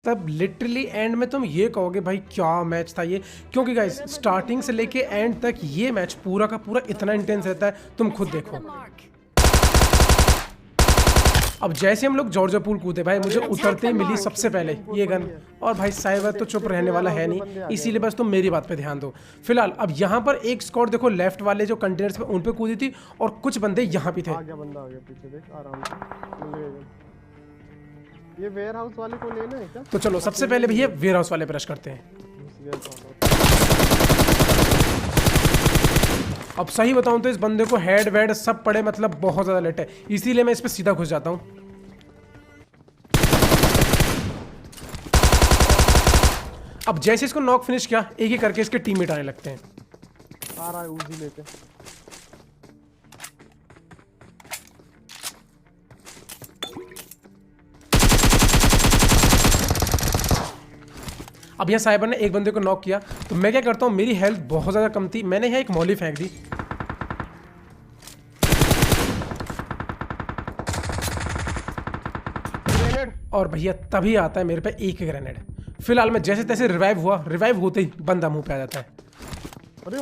तब literally and में तुम ये कहोगे भाई क्या मैच था ये, क्योंकि गाइस स्टार्टिंग से लेके एंड तक ये मैच पूरा का पूरा इतना इंटेंस रहता है, तुम खुद देखो। अब जैसे हम लोग जॉर्जिया पूल कूदे भाई, मुझे उतरते ही मिली सबसे पहले ये गन, और भाई साइबर तो चुप रहने वाला है नहीं, इसीलिए बस तुम मेरी बात पे ध्यान दो। फिलहाल अब यहाँ पर एक स्क्वाड देखो, लेफ्ट वाले जो कंटेनर्स पे उन पे कूदी थी, और कुछ बंदे यहाँ पे थे। आ गया बंदा, आ गया पीछे, देख आराम से। ये वेयर हाउस वाले को लेना है क्या? तो चलो सबसे पहले भैया वेयर हाउस वाले पे रश करते हैं। अब सही बताऊं तो इस बंदे को हेड वेड सब पड़े, मतलब बहुत ज्यादा लेट है, इसीलिए मैं इस पे सीधा घुस जाता हूं। अब जैसे इसको नॉक फिनिश किया, एक एक करके इसके टीममेट आने लगते हैं। आ रहा है उजी लेके। अब यहाँ साइबर ने एक बंदे को नॉक किया, तो मैं क्या करता हूँ, मेरी हेल्थ बहुत ज़्यादा कम थी, मैंने यहाँ एक मौली फेंक दी। और भैया तभी आता है मेरे पे एक ग्रेनेड। फिलहाल मैं जैसे तैसे रिवाइव हुआ, रिवाइव होते ही बंदा मुंह पे आ जाता है। अरे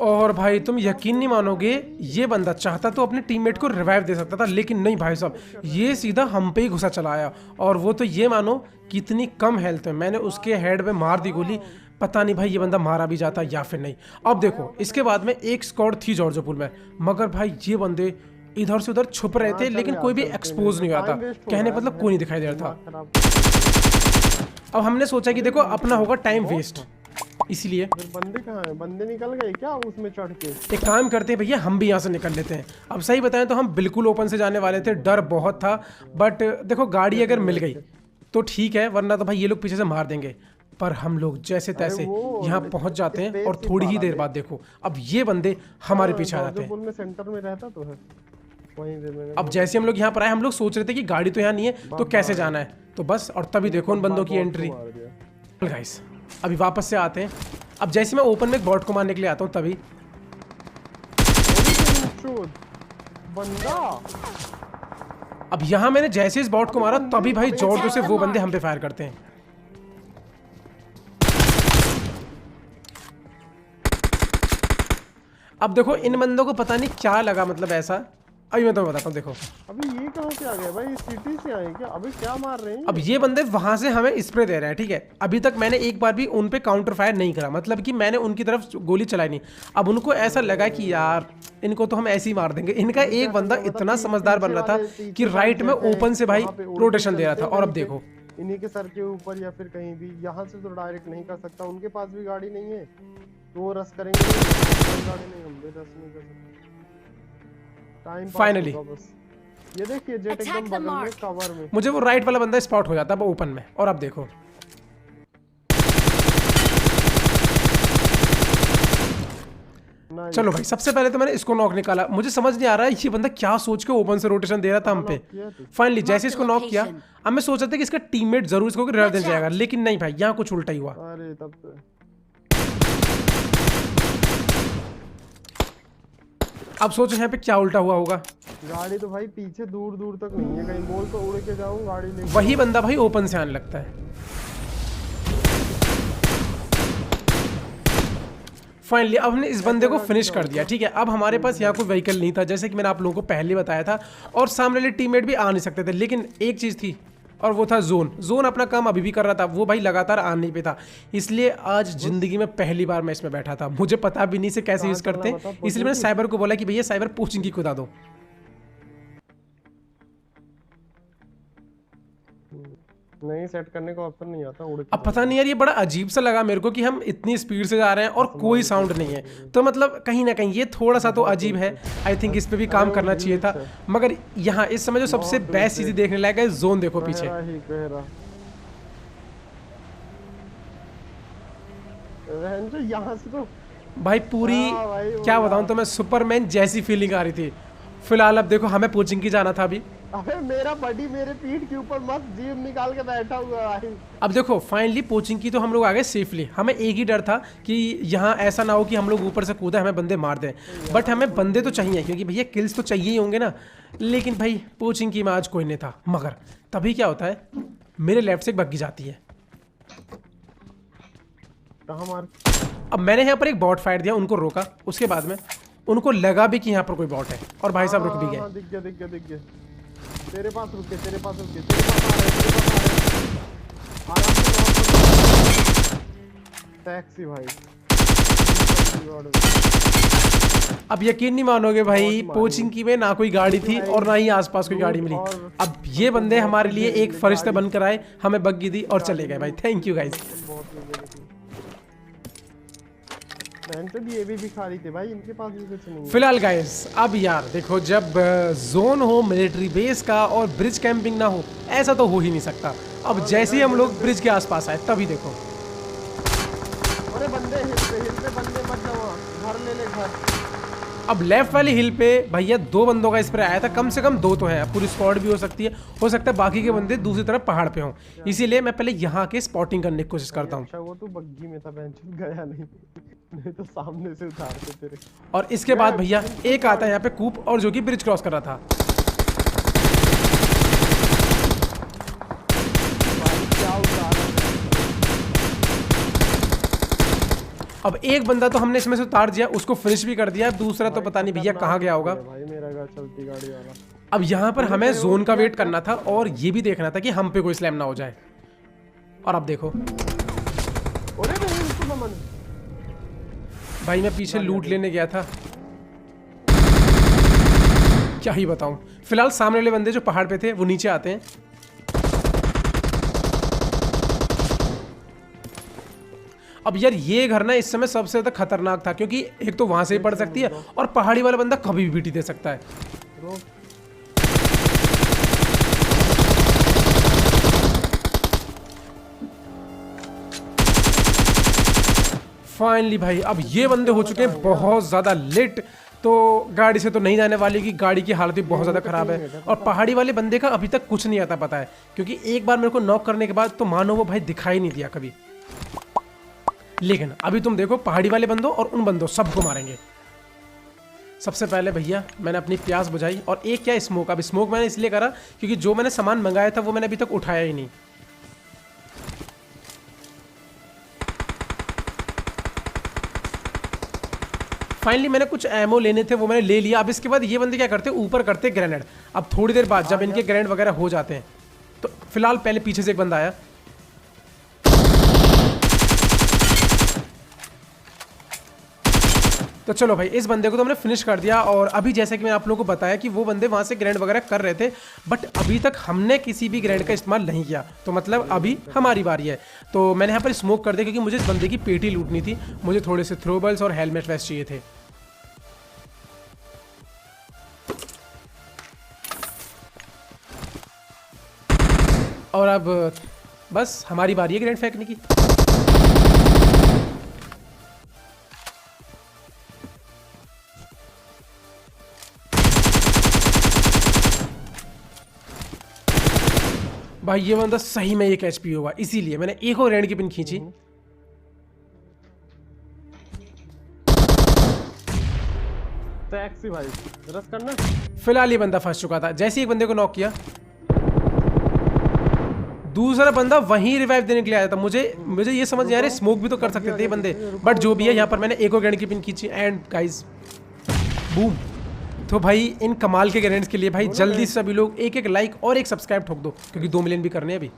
और भाई तुम यकीन नहीं मानोगे, ये बंदा चाहता तो अपने टीममेट को रिवाइव दे सकता था, लेकिन नहीं भाई साहब, ये सीधा हम पे ही घुसा चला आया। और वो तो ये मानो कितनी कम हेल्थ है, मैंने उसके हेड में मार दी गोली, पता नहीं भाई ये बंदा मारा भी जाता या फिर नहीं। अब देखो इसके बाद में एक स्क्वाड थी जॉर्जिया पूल में, मगर भाई ये बंदे इधर से उधर छुप रहे थे, लेकिन कोई भी एक्सपोज नहीं हुआ था, कहने मतलब कोई नहीं दिखाई दे रहा था। अब हमने सोचा कि देखो अपना होगा टाइम वेस्ट, इसीलिए बंदे कहाँ हैं? बंदे निकल गए क्या उसमें चढ़ के? एक काम करते हैं भैया, हम भी यहाँ से निकल लेते हैं। अब सही बताएं तो हम बिल्कुल ओपन से जाने वाले थे, डर बहुत था, बट देखो गाड़ी अगर मिल गई तो ठीक है, वरना तो भाई ये लोग पीछे से मार देंगे। पर हम लोग जैसे तैसे यहाँ पहुंच जाते हैं, और थोड़ी ही देर बाद देखो अब ये बंदे हमारे पीछे आ जाते हैं। सेंटर में रहता तो है वहीं। अब जैसे हम लोग यहाँ पर आए, हम लोग सोच रहे थे कि गाड़ी तो यहाँ नहीं है तो कैसे जाना है, तो बस, और तभी देखो उन बंदों की एंट्री। गाइस अभी वापस से आते हैं। अब जैसे मैं ओपन में एक बॉट को मारने के लिए आता हूँ, तभी बंदा, अब यहाँ मैंने जैसे इस बॉट को मारा, तभी भाई जोर से वो बंदे हम पे फायर करते हैं। अब देखो इन बंदों को पता नहीं क्या लगा, मतलब ऐसा, अभी मैं तुम्हें बताता हूँ। देखो अभी ये कहाँ से आ गए भाई? सिटी से आए क्या? अभी क्या मार रहे हैं? अब ये बंदे वहां से हमें स्प्रे दे रहे हैं, ठीक है। अभी तक मैंने एक बार भी उन पे काउंटर फायर नहीं करा, मतलब कि मैंने उनकी तरफ गोली चलाई नहीं। अब उनको ऐसा लगा कि यार इनको तो हम ऐसे ही मार देंगे। इनका एक बंदा इतना समझदार बन रहा था कि राइट में ओपन से भाई रोटेशन दे रहा था, और अब देखो इन्हीं के सर के ऊपर या फिर कहीं भी, यहाँ से तो डायरेक्ट नहीं कर सकता, उनके पास भी गाड़ी नहीं है तो वो रस करेंगे, गाड़ी नहीं, हम भी रस नहीं कर सकते। टाइम फाइनली ये देखिए जेट एकदम बगल में कवर में, मुझे वो राइट वाला बंदा स्पॉट हो जाता है ओपन में, और अब देखो चलो भाई सबसे पहले तो मैंने इसको नॉक निकाला। मुझे समझ नहीं आ रहा है ये बंदा क्या सोच के ओपन से रोटेशन दे रहा था हम पे। फाइनली जैसे इसको नॉक किया, अब मैं सोच रहा था कि इसका टीममेट जरूर इसको रिवाइव देने जाएगा, लेकिन नहीं भाई, यहाँ कुछ उल्टा ही हुआ। अरे तब तो अब सोचो यहाँ पे क्या उल्टा हुआ होगा। गाड़ी तो भाई पीछे दूर दूर तक नहीं है, कहीं बोल तो उड़ के जाऊं गाड़ी लेके। वही बंदा भाई ओपन से आने लगता है। फाइनली अब हमने इस बंदे को फिनिश कर दिया, ठीक है। अब हमारे पास यहाँ कोई व्हीकल नहीं था, जैसे कि मैंने आप लोगों को पहले बताया था, और सामने वाले टीममेट भी आ नहीं सकते थे, लेकिन एक चीज़ थी, और वो था जोन। जोन अपना काम अभी भी कर रहा था, वो भाई लगातार आ नहीं पे था, इसलिए आज जिंदगी में पहली बार मैं इसमें बैठा था। मुझे पता भी नहीं से कैसे यूज करते, इसलिए मैंने साइबर को बोला कि भैया साइबर पोचिंग की खुदा दो। नहीं सेट करने का ऑप्शन नहीं आता, उड़ के। अब पता नहीं यार, ये बड़ा अजीब सा लगा मेरे को कि हम इतनी स्पीड से जा रहे हैं और कोई साउंड नहीं है, तो मतलब कहीं ना कहीं ये थोड़ा सा तो अजीब है। आई थिंक इस पे भी काम करना चाहिए था। मगर यहाँ इस समय जो सबसे बेस्ट चीज देखने लायक है, जोन देखो पीछे। यहाँ से तो भाई पूरी क्या बताऊं, तो मैं सुपरमैन जैसी फीलिंग आ रही थी। फिलहाल अब देखो हमें कोचिंग की जाना था अभी। अबे मेरा बडी मेरे पीठ के ऊपर मस्त जीव निकाल के बैठा हुआ है। अब देखो फाइनली कोचिंग की तो हम लोग आ गए सेफली। हमें एक ही डर था कि यहाँ ऐसा ना हो कि हम लोग ऊपर से कूदे हमें बंदे मार दें, बट हमें बंदे तो चाहिए, क्योंकि भैया किल्स तो चाहिए ही होंगे ना। लेकिन भाई कोचिंग की में आज कोई नहीं था। मगर तभी क्या होता है, मेरे लेफ्ट से एक बग्गी जाती है। कहाँ मार? अब मैंने यहाँ पर एक बॉट फायर दिया, उनको रोका, उसके बाद में उनको लगा भी कि यहाँ पर कोई बॉट है और भाई साहब रुक भी गए। दिख गया दिख गया दिख गया। तेरे पास रुके, तेरे पास रुके, तेरे पास आ रहे, तेरे पास आ रहे। टैक्सी भाई। अब यकीन नहीं मानोगे भाई, पोचिंग की में ना कोई गाड़ी थी और ना ही आसपास कोई गाड़ी मिली। अब ये बंदे हमारे लिए एक फरिश्ते बनकर आए, हमें बग्गी दी और चले गए भाई। Thank you guys. ये भी भिखारी थे भाई, इनके पास भी कुछ नहीं है। फिलहाल गाइस अब यार देखो, जब जोन हो मिलिट्री बेस का और ब्रिज कैंपिंग ना हो, ऐसा तो हो ही नहीं सकता। अब जैसे ही हम लोग ब्रिज के आसपास आए तभी देखो, अरे बंदे हिल पे बंदे मत जाओ, घर ले ले घर। अब लेफ्ट वाली हिल पे भैया 2 बंदों का स्प्रे आया था, कम से कम 2 तो है, पूरी स्क्वाड भी हो सकता है बाकी के बंदे दूसरी तरफ पहाड़ पे हों, इसीलिए मैं पहले यहाँ के स्पॉटिंग करने की कोशिश करता हूँ। अच्छा वो तो बग्गी में था, बेंच गया नहीं तो सामने से उतारते तेरे। और इसके बाद भैया एक आता है यहाँ पे कूप, और जो कि ब्रिज क्रॉस कर रहा था। अब एक बंदा तो हमने इसमें से उतार दिया, उसको फिनिश भी कर दिया, दूसरा तो पता नहीं भैया कहाँ गया होगा। भाई मेरा घर चलती गाड़ी वाला। अब यहाँ पर हमें जोन का वेट करना था और ये भी देखना था कि हम पे कोई स्लैम ना हो जाए। और अब देखो भाई, मैं पीछे लूट लेने गया था, क्या ही बताऊं। फिलहाल सामने वाले बंदे जो पहाड़ पे थे वो नीचे आते हैं। अब यार ये घर ना इस समय सबसे ज्यादा खतरनाक था, क्योंकि एक तो वहां से ही पड़ सकती है और पहाड़ी वाला बंदा कभी भी बीटी दे सकता है। फाइनली भाई अब ये बंदे हो चुके हैं बहुत ज्यादा लेट, तो गाड़ी से तो नहीं जाने वाली की, गाड़ी की हालत भी बहुत ज्यादा खराब है। और पहाड़ी वाले बंदे का अभी तक कुछ नहीं आता पता है, क्योंकि एक बार मेरे को नॉक करने के बाद तो मानो वो भाई दिखाई नहीं दिया कभी। लेकिन अभी तुम देखो, पहाड़ी वाले बंदों और उन बंदों सबको मारेंगे। सबसे पहले भैया मैंने अपनी प्यास बुझाई, और एक क्या स्मोक। अब स्मोक मैंने इसलिए करा क्योंकि जो मैंने सामान मंगाया था वो मैंने अभी तक उठाया ही नहीं। फाइनली मैंने कुछ एमओ लेने थे, वो मैंने ले लिया। अब इसके बाद ये बंदे क्या करते हैं, ऊपर करते ग्रेनेड। अब थोड़ी देर बाद जब इनके ग्रेनेड वगैरह हो जाते हैं, तो फिलहाल पहले पीछे से एक बंदा आया, तो चलो भाई इस बंदे को तो हमने फिनिश कर दिया। और अभी जैसे कि मैंने आप लोगों को बताया कि वो बंदे वहां से ग्रेनेड वगैरह कर रहे थे, बट अभी तक हमने किसी भी ग्रेनेड का इस्तेमाल नहीं किया, तो मतलब अभी हमारी बारी है। तो मैंने यहाँ पर स्मोक कर दिया, क्योंकि मुझे इस बंदे की पेटी लूटनी थी। मुझे थोड़े से थ्रोबल्स और हेलमेट वेस्ट चाहिए थे। और अब बस हमारी बारी है ग्रेनेड फेंकने की। भाई ये बंदा सही में एक एचपी होगा, इसीलिए मैंने एक और ग्रेनेड की पिन खींची। टैक्सी भाई रस करना। फिलहाल ये बंदा फंस चुका था। जैसे ही एक बंदे को नॉक किया, दूसरा बंदा वहीं रिवाइव देने के लिए आया था। मुझे ये समझ नहीं आ रहा, स्मोक भी तो कर सकते थे ये बंदे, बट जो भी है, यहाँ पर मैंने एक और ग्रेनेड की पिन खींची एंड गाइस बूम। तो भाई इन कमाल के ग्रेनेड्स के लिए भाई जल्दी से सभी लोग एक लाइक और एक सब्सक्राइब ठोक दो, क्योंकि 2 मिलियन भी करने हैं अभी।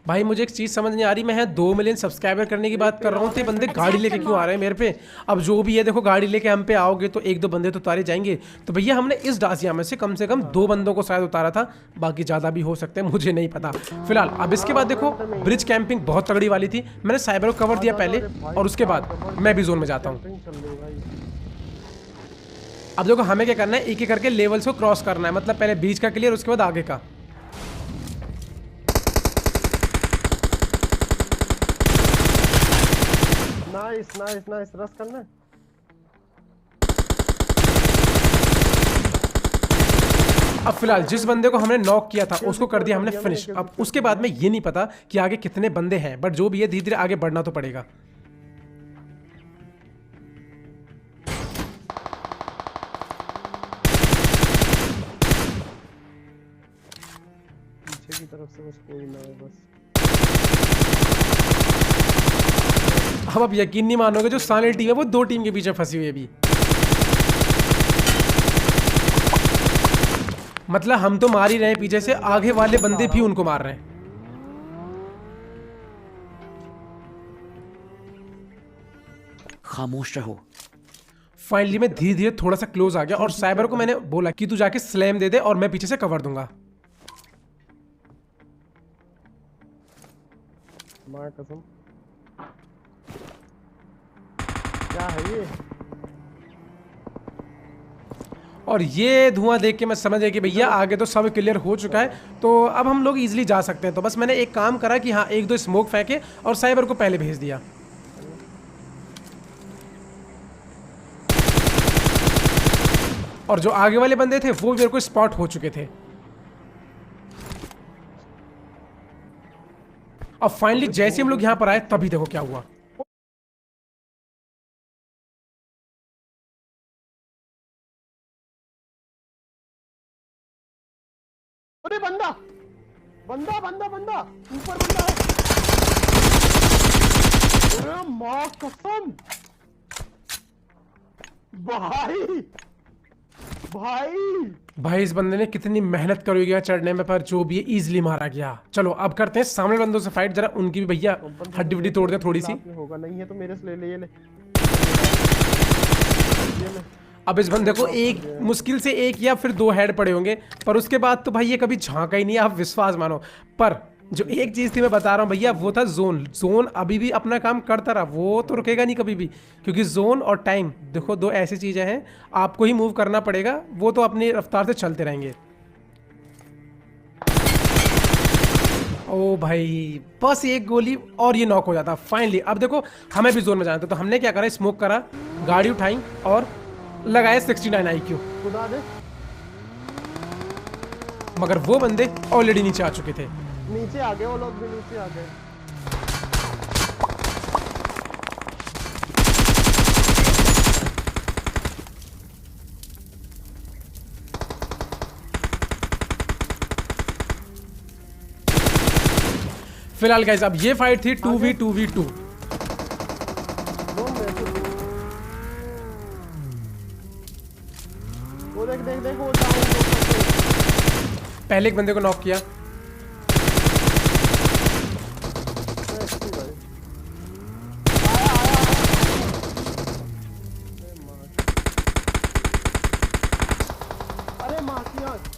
भाई मुझे एक चीज समझ नहीं आ रही, मैं 2 मिलियन सब्सक्राइबर करने की बात कर रहा हूँ, तो बंदे गाड़ी लेके क्यों आ रहे हैं मेरे पे। अब जो भी है देखो, गाड़ी लेके हम पे आओगे तो 1-2 बंदे तो उतारे जाएंगे। तो भैया हमने इस डासिया में से कम 2 बंदों को शायद उतारा था, बाकी ज्यादा भी हो सकते हैं, मुझे नहीं पता। फिलहाल अब इसके बाद देखो, ब्रिज कैंपिंग बहुत तगड़ी वाली थी। मैंने साइबर को कवर दिया पहले, और उसके बाद मैं भी जोन में जाता हूँ। अब देखो हमें क्या करना है, एक एक करके लेवल्स को क्रॉस करना है, मतलब पहले बीच का क्लियर, उसके बाद आगे का। नाइस रस करना। अब फिलहाल जिस बंदे को हमने नॉक किया था उसको कर दिया हमने फिनिश। अब उसके बाद में ये नहीं पता कि आगे कितने बंदे हैं, बट जो भी है धीरे धीरे आगे बढ़ना तो पड़ेगा। पीछे की तरफ से बस कोई ना है बस। अब आप यकीन नहीं मानोगे, जो सामने टीम है वो 2 टीम के पीछे फंसी हुई है अभी। मतलब हम तो मार ही रहे हैं पीछे से, आगे वाले बंदे भी उनको मार रहे हैं। खामोश रहो। फाइनली मैं धीरे धीरे थोड़ा सा क्लोज आ गया और साइबर को मैंने बोला कि तू जाके स्लैम दे दे और मैं पीछे से कवर दूंगा। माँ कसम, क्या है ये? और ये धुआं देख के मैं समझ गया कि भैया आगे तो सब क्लियर हो चुका है, तो अब हम लोग इजीली जा सकते हैं। तो बस मैंने एक काम करा कि हाँ 1-2 स्मोक फेंके और साइबर को पहले भेज दिया। और जो आगे वाले बंदे थे वो मेरे को स्पॉट हो चुके थे। अब फाइनली जैसे हम लोग यहाँ पर आए तभी देखो क्या हुआ। अरे बंदा बंदा बंदा बंदा ऊपर बंदा है। अरे माँ कसम भाई भाई इस बंदे ने कितनी मेहनत करी होगी चढ़ने में, पर जो भी है इजीली मारा गया। चलो अब करते हैं सामने बंदों से फाइट, जरा उनकी भी भैया हड्डी वड्डी तोड़ दे थोड़ी सी। होगा नहीं है तो मेरे से ले ले, ये ले। अब इस बंदे को एक मुश्किल से 1 या फिर 2 हेड पड़े होंगे, पर उसके बाद तो भाई ये कभी झांका ही नहीं, आप विश्वास मानो। पर जो एक चीज थी मैं बता रहा हूँ भैया, वो था जोन अभी भी अपना काम करता रहा, वो तो रुकेगा नहीं कभी भी। क्योंकि जोन और टाइम देखो 2 ऐसी चीजें हैं, आपको ही मूव करना पड़ेगा, वो तो अपनी रफ्तार से चलते रहेंगे। ओ भाई बस 1 गोली और ये नॉक हो जाता फाइनली। अब देखो हमें भी जोन में जाना था, तो हमने क्या करा, स्मोक करा, गाड़ी उठाई और लगाया 69 IQ। खुदा दे, मगर वो बंदे ऑलरेडी नीचे आ चुके थे। नीचे आ गए वो लोग भी, नीचे आ गए। फिलहाल गाइस अब ये फाइट थी 2v2v2। वो देख देख देख वो डाउन हो। पहले एक बंदे को नॉक किया। अरे माँ की आँख।